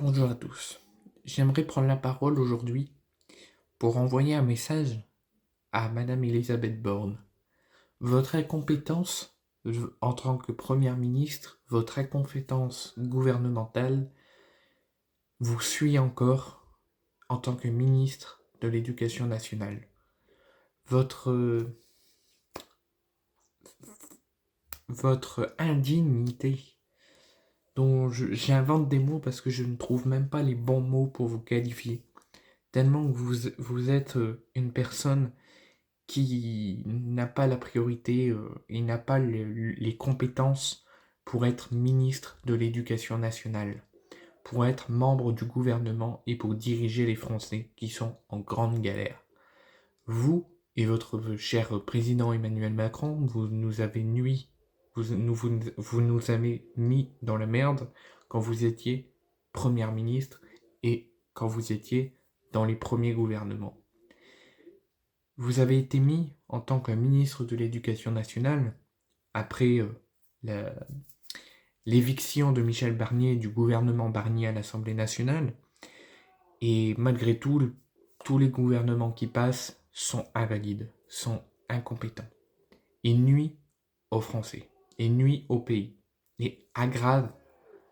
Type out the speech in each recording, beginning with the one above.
Bonjour à tous. J'aimerais prendre la parole aujourd'hui pour envoyer un message à Madame Elisabeth Borne. Votre incompétence en tant que Première ministre, votre incompétence gouvernementale vous suit encore en tant que ministre de l'Éducation nationale. Votre indignité, dont j'invente des mots parce que je ne trouve même pas les bons mots pour vous qualifier, tellement que vous êtes une personne qui n'a pas la priorité et n'a pas les compétences pour être ministre de l'Éducation nationale, pour être membre du gouvernement et pour diriger les Français qui sont en grande galère. Vous et votre cher président Emmanuel Macron, vous nous avez nui, vous nous avez mis dans la merde quand vous étiez première ministre et quand vous étiez dans les premiers gouvernements. Vous avez été mis en tant que ministre de l'Éducation nationale, après l'éviction de Michel Barnier du gouvernement Barnier à l'Assemblée nationale, et malgré tout, tous les gouvernements qui passent sont invalides, sont incompétents, et nuisent aux Français, et nuisent au pays, et aggravent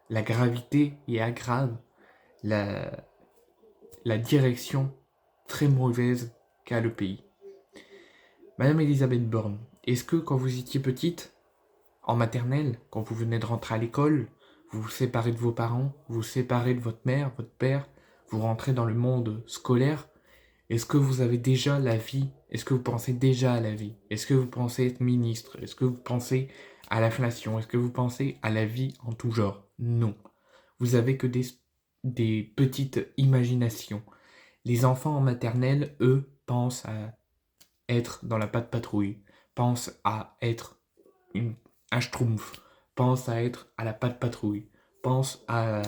la gravité et aggravent la direction très mauvaise qu'a le pays. Madame Elisabeth Borne, est-ce que quand vous étiez petite, en maternelle, quand vous venez de rentrer à l'école, vous vous séparez de vos parents, vous vous séparez de votre mère, votre père, vous rentrez dans le monde scolaire, est-ce que vous avez déjà la vie? Est-ce que vous pensez déjà à la vie? Est-ce que vous pensez être ministre? Est-ce que vous pensez à l'inflation? Est-ce que vous pensez à la vie en tout genre? Non. Vous avez que des petites imaginations. Les enfants en maternelle, eux, pensent à être dans la patte patrouille, pense à être un schtroumpf, pense à être à la patte patrouille, pense à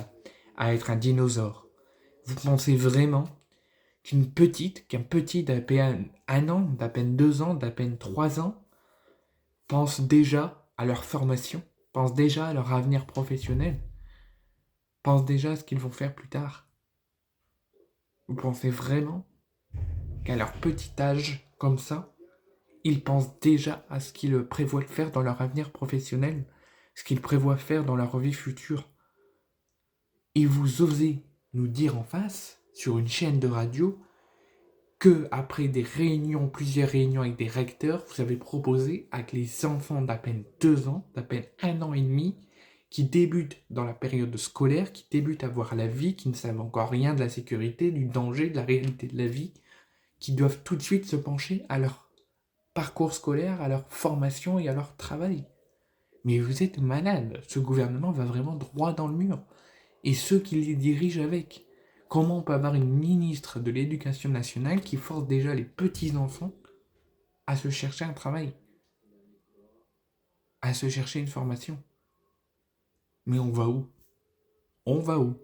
être un dinosaure. Vous pensez vraiment qu'un petit d'à peine 1 an, d'à peine 2 ans, d'à peine 3 ans, pense déjà à leur formation, pense déjà à leur avenir professionnel, pense déjà à ce qu'ils vont faire plus tard? Vous pensez vraiment qu'à leur petit âge, comme ça, ils pensent déjà à ce qu'ils prévoient de faire dans leur avenir professionnel, ce qu'ils prévoient faire dans leur vie future? Et vous osez nous dire en face, sur une chaîne de radio, que après plusieurs réunions avec des recteurs, vous avez proposé à que les enfants d'à peine 2 ans, d'à peine 1 an et demi, qui débutent dans la période scolaire, qui débutent à voir la vie, qui ne savent encore rien de la sécurité, du danger, de la réalité de la vie, qui doivent tout de suite se pencher à leur parcours scolaire, à leur formation et à leur travail. Mais vous êtes malade, ce gouvernement va vraiment droit dans le mur. Et ceux qui les dirigent avec. Comment on peut avoir une ministre de l'Éducation nationale qui force déjà les petits-enfants à se chercher un travail, à se chercher une formation? Mais on va où? On va où?